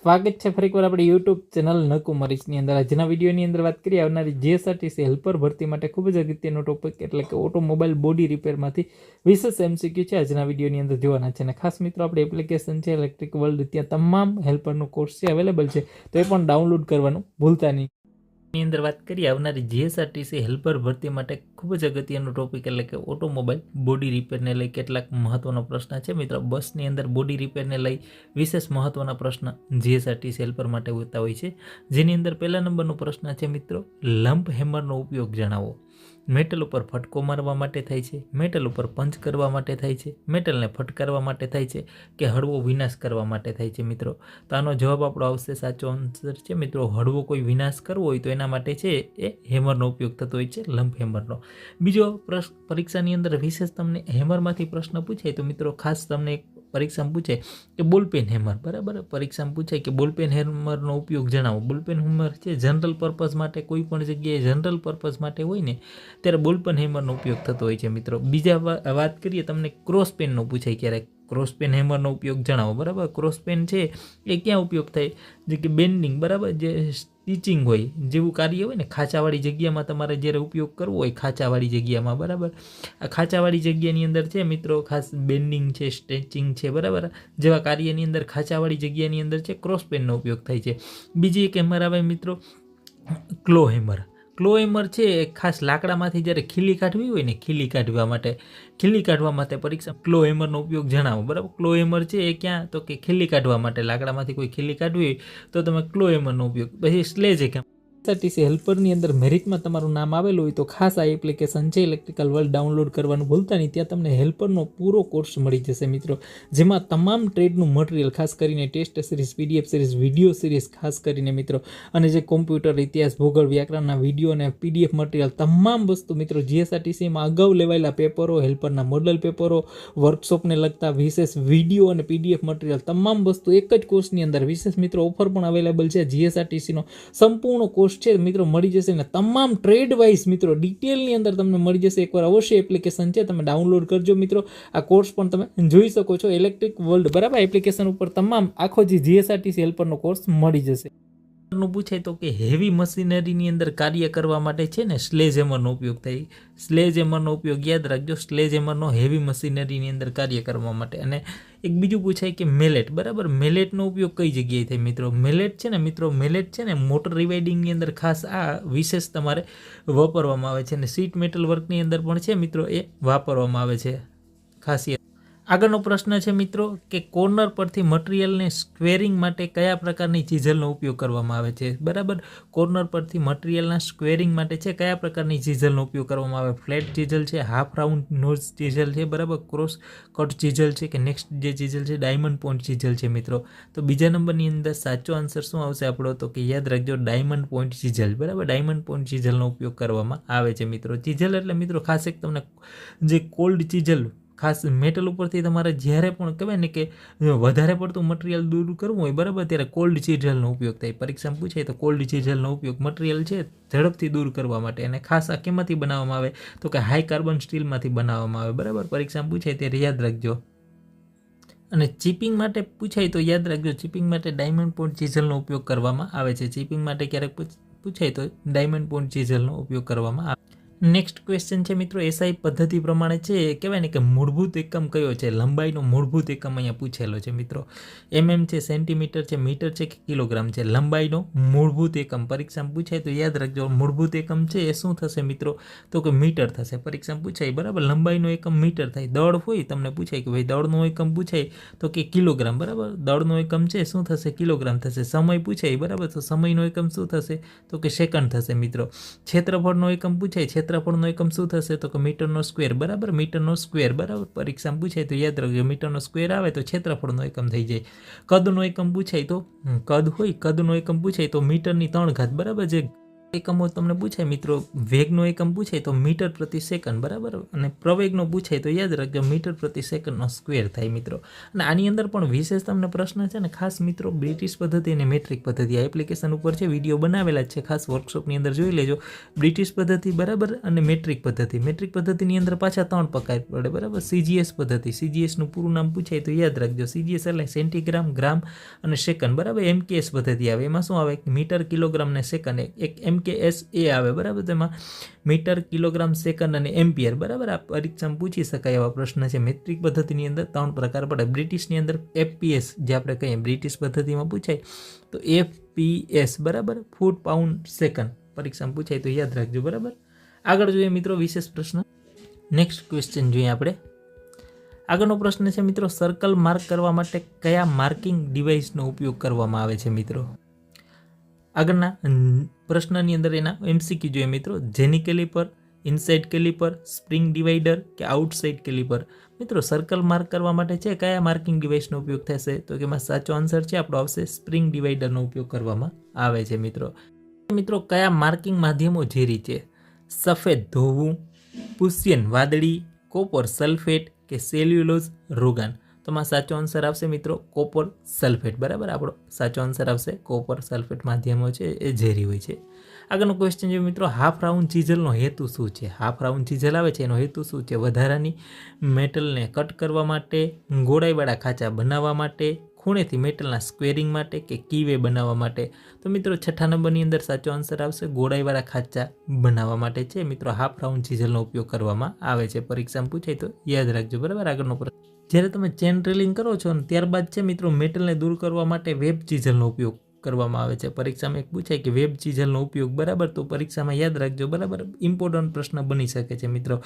સ્વાગત છે ફરીકવાર આપણી યુટ્યુબ ચેનલ નકુમારીસની અંદર. આજના વિડીયોની અંદર વાત કરીએ આવનારી જીએસઆરટીસી હેલ્પર ભરતી માટે ખૂબ જ અગત્યનો ટોપિક એટલે કે ઓટોમોબાઈલ બોડી રિપેરમાંથી વિશેષ એમસીક્યુ છે આજના વિડીયોની અંદર જોવાના છે. અને ખાસ મિત્રો આપણી એપ્લિકેશન છે ઇલેક્ટ્રિક વર્લ્ડ, ત્યાં તમામ હેલ્પરનો કોર્સ છે અવેલેબલ છે, તો એ પણ ડાઉનલોડ કરવાનું ભૂલતા નહીં. ની અંદર વાત કરીએ આવનારી જીએસઆરટીસી હેલ્પર ભરતી માટે ખૂબ જ અગત્યનો ટોપિક એટલે કે ઓટોમોબાઈલ બોડી રિપેરને લઈ કેટલાક મહત્વનો પ્રશ્ન છે મિત્રો. બસની અંદર બોડી રિપેરને લઈ વિશેષ મહત્વના પ્રશ્ન જીએસઆરટીસી હેલ્પર માટે હોતા હોય છે, જેની અંદર પહેલા નંબરનો પ્રશ્ન છે મિત્રો, લંપ હેમરનો ઉપયોગ જણાવો. મેટલ ઉપર ફટકો મારવા માટે થાય છે, મેટલ ઉપર પંચ કરવા માટે થાય છે, મેટલને ફટકારવા માટે થાય છે કે હળવો વિનાશ કરવા માટે થાય છે મિત્રો. તો આનો જવાબ આપણો આવશે, સાચો આન્સર છે મિત્રો, હળવો કોઈ વિનાશ કરવો હોય તો એના માટે છે એ હેમરનો ઉપયોગ થતો હોય છે, લંપ હેમરનો. બીજો પરીક્ષાની અંદર વિશેષ તમને હેમરમાંથી પ્રશ્ન પૂછાય તો મિત્રો ખાસ તમને એક પરીક્ષામાં પૂછે કે બોલપેન હેમર, બરાબર, પરીક્ષામાં પૂછાય કે બોલપેન હેમરનો ઉપયોગ જણાવો. બોલપેન હેમર છે જનરલ પર્પઝ માટે, કોઈ પણ જગ્યાએ જનરલ પર્પઝ માટે હોય ને ત્યારે બોલપેન હેમરનો ઉપયોગ થતો હોય છે મિત્રો. બીજા વાત કરીએ તમને ક્રોસ પેનનો પૂછાય ક્યારેક, ક્રોસ પેન હેમરનો ઉપયોગ જણાવો, બરાબર. ક્રોસ પેન છે એ ક્યાં ઉપયોગ થાય, જે કે બેન્ડિંગ, બરાબર, જે સ્ટિચિંગ હોય જેવું કાર્ય હોય ને, ખાંચાવાળી જગ્યામાં તમારે જ્યારે ઉપયોગ કરવો હોય, ખાંચાવાળી જગ્યામાં, બરાબર, આ ખાંચાવાળી જગ્યાની અંદર છે મિત્રો ખાસ બેન્ડિંગ છે, સ્ટ્રેચિંગ છે, બરાબર, જેવા કાર્યની અંદર ખાંચાવાળી જગ્યાની અંદર છે ક્રોસ પેનનો ઉપયોગ થાય છે. બીજી એક હેમર આવે મિત્રો ક્લો હેમર. ક્લો હેમર છે ખાસ લાકડામાંથી જ્યારે ખીલી કાઢવી હોય ને, ખીલી કાઢવા માટે પરીક્ષા ક્લો હેમરનો ઉપયોગ જણાવો, બરાબર. ક્લો હેમર છે એ ક્યાં, તો કે ખીલી કાઢવા માટે, લાકડામાંથી કોઈ ખીલી કાઢવી હોય તો તમે ક્લો હેમરનો ઉપયોગ. પછી સ્લેજ કેમ જીએસઆરટીસી હેલ્પરની અંદર મેરિટમાં તમારું નામ આવેલું હોય તો ખાસ આ એપ્લિકેશન છે ઇલેક્ટ્રિકલ વર્લ્ડ ડાઉનલોડ કરવાનું ભૂલતા નહીં. ત્યાં તમને હેલ્પરનો પૂરો કોર્સ મળી જશે મિત્રો, જેમાં તમામ ટ્રેડનું મટીરિયલ ખાસ કરીને test series, PDF series, video series ખાસ કરીને મિત્રો, અને જે કોમ્પ્યુટર, ઇતિહાસ, ભૂગોળ, વ્યાકરણના વિડીયો અને પીડીએફ મટીરિયલ તમામ વસ્તુ મિત્રો જીએસઆરટીસીમાં અગાઉ લેવાયેલા પેપરો, હેલ્પરના મોડલ પેપરો, વર્કશોપને લગતા વિશેષ વિડીયો અને પીડીએફ મટીરિયલ તમામ વસ્તુ એક જ કોર્સની અંદર વિશેષ મિત્રો ઓફર પણ અવેલેબલ છે. જીએસઆરટીસીનો સંપૂર્ણ કોર્સ છે મિત્રો મળી જશે ને તમામ ટ્રેડ વાઇઝ મિત્રો ડિટેલની અંદર તમને મળી જશે. એકવાર અવશ્ય એપ્લિકેશન છે તમે ડાઉનલોડ કરજો મિત્રો. આ કોર્સ પણ તમે જોઈ શકો છો ઇલેક્ટ્રિક વર્લ્ડ, બરાબર, એપ્લિકેશન ઉપર તમામ આખો જે જીએસઆરટીસી હેલ્પરનો કોર્સ મળી જશે. નું પૂછાય તો કે હેવી મશીનરીની અંદર કાર્ય કરવા માટે છે ને સ્લેજ હેમરનો ઉપયોગ થાય. સ્લેજ હેમરનો ઉપયોગ યાદ રાખજો, સ્લેજ હેમરનો હેવી મશીનરીની અંદર કાર્ય કરવા માટે. અને એક બીજું પૂછાય કે મેલેટ, બરાબર, મેલેટનો ઉપયોગ કઈ જગ્યાએ થાય મિત્રો. મેલેટ છે ને મિત્રો, મેલેટ છે ને મોટર રિવાઇડિંગની અંદર ખાસ આ વિશેષ તમારે વાપરવામાં આવે છે, અને સીટ મેટલ વર્કની અંદર પણ છે મિત્રો એ વાપરવામાં આવે છે ખાસિયત. આગળનો પ્રશ્ન છે મિત્રો કે કોર્નર પરથી મટીરિયલને સ્ક્વેરિંગ માટે કયા પ્રકારની ચીઝલનો ઉપયોગ કરવામાં આવે છે, બરાબર. કોર્નર પરથી મટીરિયલના સ્ક્વેરિંગ માટે છે કયા પ્રકારની ચીઝલનો ઉપયોગ કરવામાં આવે. ફ્લેટ ચીઝલ છે, હાફ રાઉન્ડ નોઝ ચીઝલ છે, બરાબર, ક્રોસ કટ ચીઝલ છે, કે નેક્સ્ટ જે ચીઝલ છે ડાયમંડ પોઈન્ટ ચીઝલ છે મિત્રો. તો બીજા નંબરની અંદર સાચો આન્સર શું આવશે આપણો, તો કે યાદ રાખજો ડાયમંડ પોઈન્ટ ચીઝલ, બરાબર, ડાયમંડ પોઈન્ટ ચીઝલનો ઉપયોગ કરવામાં આવે છે મિત્રો. ચીઝલ એટલે મિત્રો ખાસ એક તમને જે કોલ્ડ ચીઝલ ખાસ મેટલ ઉપરથી તમારે જ્યારે પણ કહેવાય ને કે વધારે પડતું મટીરિયલ દૂર કરવું હોય, બરાબર, ત્યારે કોલ્ડ ચીઝલનો ઉપયોગ થાય. પરીક્ષામાં પૂછાય તો કોલ્ડ ચીઝલનો ઉપયોગ મટીરિયલ છે ઝડપથી દૂર કરવા માટે. અને ખાસ આ કેમાંથી બનાવવામાં આવે તો કે હાઈ કાર્બન સ્ટીલમાંથી બનાવવામાં આવે, બરાબર. પરીક્ષામાં પૂછાય ત્યારે યાદ રાખજો. અને ચીપિંગ માટે પૂછાય તો યાદ રાખજો, ચીપિંગ માટે ડાયમંડ પોઈન્ટ ચીઝલનો ઉપયોગ કરવામાં આવે છે. ચીપિંગ માટે ક્યારેક પૂછાય તો ડાયમંડ પોઈન્ટ ચીઝલનો ઉપયોગ કરવામાં આવે. નેક્સ્ટ ક્વેશ્ચન છે મિત્રો એસઆઈ પદ્ધતિ પ્રમાણે છે કહેવાય ને કે મૂળભૂત એકમ કયો છે. લંબાઈનો મૂળભૂત એકમ અહીંયા પૂછેલો છે મિત્રો. એમએમ છે, સેન્ટીમીટર છે, મીટર છે કે કિલોગ્રામ છે. લંબાઈનો મૂળભૂત એકમ પરીક્ષામાં પૂછાય તો યાદ રાખજો મૂળભૂત એકમ છે એ શું થશે મિત્રો, તો કે મીટર થશે. પરીક્ષામાં પૂછાય, બરાબર, લંબાઈનો એકમ મીટર થાય. દળ હોય તમને પૂછાય કે ભાઈ દળનો એકમ પૂછાય તો કે કિલોગ્રામ, બરાબર, દળનો એકમ છે શું થશે, કિલોગ્રામ થશે. સમય પૂછાય, બરાબર, તો સમયનો એકમ શું થશે તો કે સેકન્ડ થશે મિત્રો. ક્ષેત્રફળનો એકમ પૂછાય, ક્ષેત્રફળનો એકમ શું થશે તો કે મીટરનો સ્ક્વેર, બરાબર, મીટરનો સ્ક્વેર, બરાબર. પરીક્ષામાં પૂછાય તો યાદ રાખજો મીટરનો સ્ક્વેર આવે તો ક્ષેત્રફળનો એકમ થઈ જાય. કદનો એકમ પૂછાય તો કદ હોય, કદનો એકમ પૂછાય તો મીટરની 3 ઘાત, બરાબર, જે એકમો તમને પૂછાય મિત્રો, વેગનો એકમ પૂછાય તો મીટર પ્રતિ સેકન્ડ, બરાબર, અને પ્રવેગનો પૂછાય તો યાદ રાખજો મીટર પ્રતિ સેકન્ડનો સ્ક્વેર થાય મિત્રો. અને આની અંદર પણ વિશેષ તમને પ્રશ્ન છે ને ખાસ મિત્રો બ્રિટિશ પદ્ધતિ અને મેટ્રિક પદ્ધતિ આ એપ્લિકેશન ઉપર છે, વિડીયો બનાવેલા જ છે, ખાસ વર્કશોપની અંદર જોઈ લેજો. બ્રિટિશ પદ્ધતિ બરાબર અને મેટ્રિક પદ્ધતિ. મેટ્રિક પદ્ધતિની અંદર પાછા 3 પ્રકાર પડે બરાબર. CGS પદ્ધતિ, CGSનું પૂરું નામ પૂછાય તો યાદ રાખજો CGS એટલે સેન્ટીગ્રામ, ગ્રામ અને સેકન્ડ બરાબર. MKS પદ્ધતિ આવે, એમાં શું આવે મીટર, કિલોગ્રામ ને સેકન્ડ. એક MKS એ આવે બરાબર, તેમાં મીટર, કિલોગ્રામ, સેકન્ડ અને એમ્પિયર બરાબર. આ પરીક્ષામાં પૂછી શકાય એવા પ્રશ્ન છે. મેટ્રિક પદ્ધતિની અંદર 3 પ્રકાર પડે. બ્રિટિશની અંદર FPS જે આપણે કહીએ બ્રિટિશ પદ્ધતિમાં પૂછાય તો FPS બરાબર, ફૂટ, પાઉન્ડ, સેકન્ડ પરીક્ષામાં પૂછાય તો યાદ રાખજો બરાબર. આગળ જોઈએ મિત્રો વિશેષ પ્રશ્ન. નેક્સ્ટ ક્વેશ્ચન જોઈએ આપણે. આગળનો પ્રશ્ન છે મિત્રો, સર્કલ માર્ક કરવા માટે કયા માર્કિંગ ડિવાઇસનો ઉપયોગ કરવામાં આવે છે મિત્રો? આગળના પ્રશ્નની અંદર એના MCQ જોઈએ મિત્રો. જેની caliper, inside caliper, spring divider કે આઉટસાઇડ કેલિપર? મિત્રો સર્કલ માર્ક કરવા માટે છે કયા માર્કિંગ ડિવાઇસનો ઉપયોગ થશે તો કે એમાં સાચો આન્સર છે આપણો આવશે સ્પ્રિંગ ડિવાઈડરનો ઉપયોગ કરવામાં આવે છે મિત્રો. મિત્રો કયા માર્કિંગ માધ્યમો ઝેરી છે? સફેદ ધોવું, પુષ્યન વાદળી, કોપર સલ્ફેટ કે સેલ્યુલોઝ રોગાન? તો માં સાચો આન્સર આવશે મિત્રો કોપર સલ્ફેટ બરાબર. આપણો સાચો આન્સર આવશે કોપર સલ્ફેટ માધ્યમો છે એ ઝેરી હોય છે. આગળનો ક્વેશ્ચન છે મિત્રો, હાફ રાઉન્ડ ચીઝલનો હેતુ શું છે? હાફ રાઉન્ડ ચીઝલ આવે છે એનો હેતુ શું છે? વધારાની મેટલને કટ કરવા માટે, ગોળાઈવાળા ખાંચા બનાવવા માટે, ખૂણેથી મેટલના સ્ક્વેરિંગ માટે કે કીવે બનાવવા માટે? તો મિત્રો 6 નંબરની અંદર સાચો આન્સર આવશે ગોળાઈવાળા ખાંચા બનાવવા માટે છે મિત્રો હાફ રાઉન્ડ ચીઝલનો ઉપયોગ કરવામાં આવે છે. પરીક્ષામાં પૂછાય તો યાદ રાખજો બરાબર. આગળનો પ્રશ્ન, જ્યારે તમે ચેન ડ્રિલિંગ કરો છો અને ત્યારબાદ છે મિત્રો મેટલને દૂર કરવા માટે વેબ ચીઝલનો ઉપયોગ કરવામાં આવે છે. પરીક્ષામાં એક પૂછાય કે વેબ ચીઝલનો ઉપયોગ બરાબર, તો પરીક્ષામાં યાદ રાખજો બરાબર. ઇમ્પોર્ટન્ટ પ્રશ્ન બની શકે છે મિત્રો.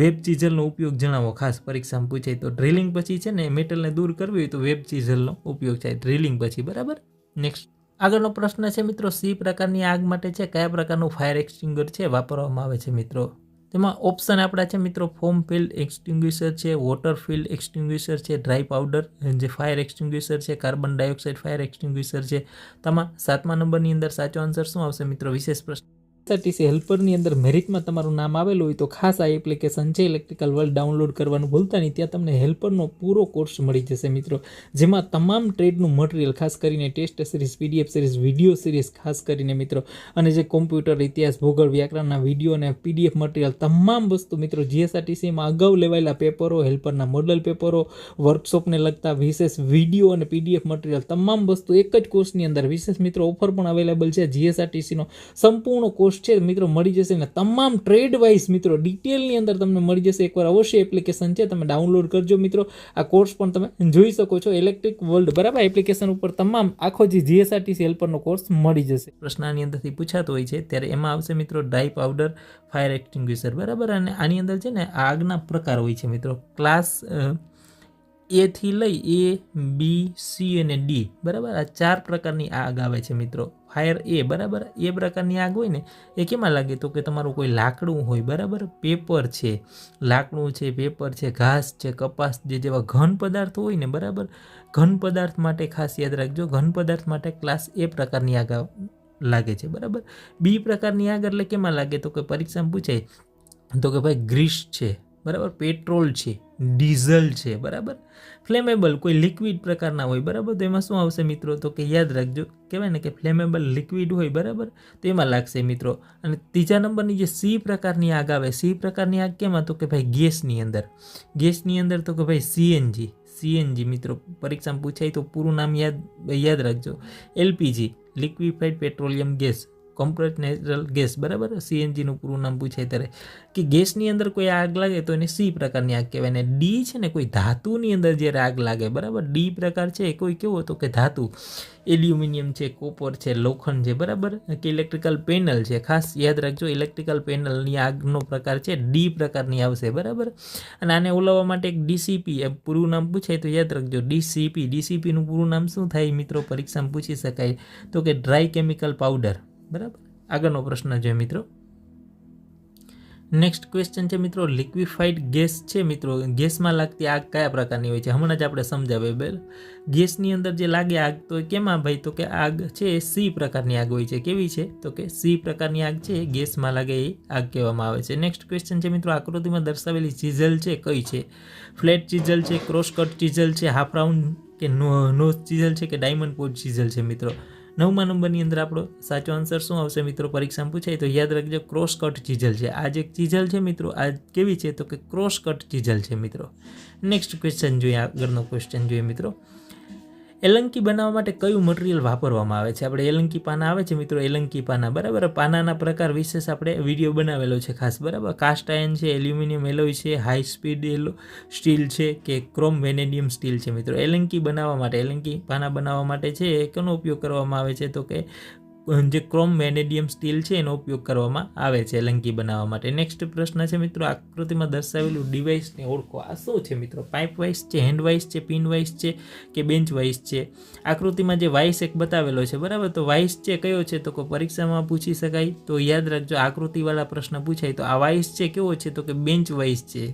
વેબ ચીઝલનો ઉપયોગ જણાવો ખાસ પરીક્ષામાં પૂછાય તો. ડ્રિલિંગ પછી છે ને મેટલને દૂર કરવી હોય તો વેબ ચીઝલનો ઉપયોગ થાય ડ્રિલિંગ પછી બરાબર. નેક્સ્ટ આગળનો પ્રશ્ન છે મિત્રો, C પ્રકારની આગ માટે છે કયા પ્રકારનું ફાયર એક્સટિંગ્વિશર છે વાપરવામાં આવે છે મિત્રો? તેમાં ઓપ્શન આપણા છે મિત્રો ફોમ ફિલ્ડ એક્સટિંગ્વિશર છે, વોટર ફિલ્ડ એક્સટિંગ્વિશર છે, ડ્રાય પાવડર જે ફાયર એક્સટિંગ્વિશર છે, કાર્બન ડાયોક્સાઇડ ફાયર એક્સટિંગ્વિશર છે. તમામ 7મા નંબરની અંદર સાચો આન્સર શું આવશે મિત્રો? વિશેષ પ્રશ્ન. એસઆરટીસી હેલ્પરની અંદર મેરિટમાં તમારું નામ આવેલું હોય તો ખાસ આ એપ્લિકેશન છે ઇલેક્ટ્રિકલ વર્લ્ડ ડાઉનલોડ કરવાનું ભૂલતા નહીં. ત્યાં તમને હેલ્પરનો પૂરો કોર્સ મળી જશે મિત્રો, જેમાં તમામ ટ્રેડનું મટીરિયલ ખાસ કરીને test series, PDF series, video series ખાસ કરીને મિત્રો, અને જે કોમ્પ્યુટર, ઇતિહાસ, ભૂગોળ, વ્યાકરણના વિડીયો અને PDF મટીરિયલ તમામ વસ્તુ મિત્રો GSRTCમાં અગાઉ લેવાયેલા પેપરો, હેલ્પરના મોડલ પેપરો, વર્કશોપને લગતા વિશેષ વિડીયો અને PDF મટીરિયલ તમામ વસ્તુ એક જ કોર્સની અંદર. વિશેષ મિત્રો ઓફર પણ અવેલેબલ છે. GSRTCનો સંપૂર્ણ કોર્સ છે મિત્રો મળી જશે ને તમામ ટ્રેડ વાઇઝ મિત્રો ડિટેલની અંદર તમને મળી જશે. એકવાર અવશ્ય એપ્લિકેશન છે તમે ડાઉનલોડ કરજો મિત્રો. આ કોર્સ પણ તમે જોઈ શકો છો ઇલેક્ટ્રિક વર્લ્ડ બરાબર. એપ્લિકેશન ઉપર તમામ આખો જે GSRTC હેલ્પરનો કોર્સ મળી જશે. પ્રશ્નની અંદરથી પૂછાતો હોય છે ત્યારે એમાં આવશે મિત્રો ડ્રાય પાવડર ફાયર એક્સટિંગ્વિશર બરાબર. અને આની અંદર છે ને આગના પ્રકાર હોય છે મિત્રો, ક્લાસ A થી લઈ A, B, C અને D બરાબર. આ 4 પ્રકારની આગ આવે છે મિત્રો. ફાયર A બરાબર, એ પ્રકારની આગ હોય ને એ કેમાં લાગે તો કે તમારું કોઈ લાકડું હોય બરાબર, પેપર છે, લાકડું છે, પેપર છે, ઘાસ છે, કપાસ જેવા ઘન પદાર્થો હોય ને બરાબર. ઘન પદાર્થ માટે ખાસ યાદ રાખજો, ઘન પદાર્થ માટે ક્લાસ A પ્રકારની આગ લાગે છે બરાબર. B પ્રકારની આગ એટલે કેમાં લાગે તો કે પરીક્ષામાં પૂછાય તો કે ભાઈ ગ્રીસ છે બરાબર, પેટ્રોલ છે, ડીઝલ છે બરાબર. ફ્લેમેબલ કોઈ લિક્વિડ પ્રકારના હોય બરાબર, તો એમાં શું આવશે મિત્રો તો કે યાદ રાખજો કહેવાય ને કે ફ્લેમેબલ લિક્વિડ હોય બરાબર, તો એમાં લાગશે મિત્રો. અને ત્રીજા નંબરની જે C પ્રકારની આગ આવે, C પ્રકારની આગ કેમાં તો કે ભાઈ ગેસની અંદર. ગેસની અંદર તો કે ભાઈ CNG મિત્રો. પરીક્ષામાં પૂછાય તો પૂરું નામ યાદ રાખજો, LPG liquefied petroleum gas, compressed natural gas બરાબર. CNG નું પૂરું નામ પૂછાય ત્યારે કે ગેસની અંદર કોઈ આગ લાગે તો એને C પ્રકારની આગ કહેવાય. ને D છે ને કોઈ ધાતુની અંદર જ્યારે આગ લાગે બરાબર, D પ્રકાર છે એ કોઈ કેવો તો કે ધાતુ, એલ્યુમિનિયમ છે, કોપર છે, લોખંડ છે બરાબર, કે ઇલેક્ટ્રિકલ પેનલ છે. ખાસ યાદ રાખજો ઇલેક્ટ્રિકલ પેનલની આગનો પ્રકાર છે D પ્રકારની આવશે બરાબર. અને આને ઓલાવવા માટે એક DCP પૂરું નામ પૂછાય તો યાદ રાખજો DCP નું પૂરું નામ શું થાય મિત્રો? પરીક્ષામાં પૂછી શકાય તો કે ડ્રાય કેમિકલ પાવડર બરાબર. આગળનો પ્રશ્ન છે મિત્રો, નેક્સ્ટ ક્વેશ્ચન છે મિત્રો, લિક્વિફાઈડ ગેસ છે મિત્રો, ગેસમાં લાગતી આગ કયા પ્રકારની હોય છે? હમણાં જ આપણે સમજાવે બેલ. ગેસની અંદર જે લાગે આગ તો કેમાં ભાઈ? તો કે આગ છે એ સી પ્રકારની આગ હોય છે. કેવી છે? તો કે સી પ્રકારની આગ છે એ ગેસમાં લાગે એ આગ કહેવામાં આવે છે. નેક્સ્ટ ક્વેશ્ચન છે મિત્રો, આકૃતિમાં દર્શાવેલી ચીઝલ છે કઈ છે? ફ્લેટ ચીઝલ છે, ક્રોસ કટ ચીઝલ છે, હાફ રાઉન્ડ કે નો ચીઝલ છે કે ડાયમંડ પોચ ચીઝલ છે મિત્રો? 9મા નંબરની અંદર આપણો સાચો આન્સર શું આવશે મિત્રો? પરીક્ષામાં પૂછાય તો યાદ રાખજો, ક્રોસ કટ ચીઝલ છે. આ જે ચીઝલ છે મિત્રો, આ કેવી છે? તો કે ક્રોસ કટ ચીઝલ છે મિત્રો. નેક્સ્ટ ક્વેશ્ચન જોઈએ, આગળનો ક્વેશ્ચન જોઈએ મિત્રો, એલંકી બનાવવા માટે કયું મટીરિયલ વાપરવામાં આવે છે? આપણે એલંકી પાના આવે છે મિત્રો, એલંકી પાના, બરાબર. પાનાના પ્રકાર વિશેષ આપણે વિડીયો બનાવેલો છે ખાસ, બરાબર. કાસ્ટ આયર્ન છે, એલ્યુમિનિયમ એલોય છે, હાઈ સ્પીડ સ્ટીલ છે કે ક્રોમ વેનેડિયમ સ્ટીલ છે મિત્રો? એલંકી બનાવવા માટે, એલંકી પાના બનાવવા માટે છે એ કોનો ઉપયોગ કરવામાં આવે છે? તો કે જે ક્રોમ વેનેડિયમ સ્ટીલ છે એનો ઉપયોગ કરવામાં આવે છે એલંકી બનાવવા માટે. નેક્સ્ટ પ્રશ્ન છે મિત્રો, આકૃતિમાં દર્શાવેલું ડિવાઇસને ઓળખો. આ શું છે મિત્રો? પાઇપ વાઇસ છે, હેન્ડ વાઇસ છે, પિન વાઇસ છે કે બેન્ચ વાઇસ છે? આકૃતિમાં જે વાઇસ એક બતાવેલો છે, બરાબર, તો વાઇસ છે કયો છે? તો કે પરીક્ષામાં પૂછી શકાય, તો યાદ રાખજો, આકૃતિવાળા પ્રશ્ન પૂછાય તો આ વાઇસ છે કેવો છે? તો કે બેન્ચ વાઇસ છે.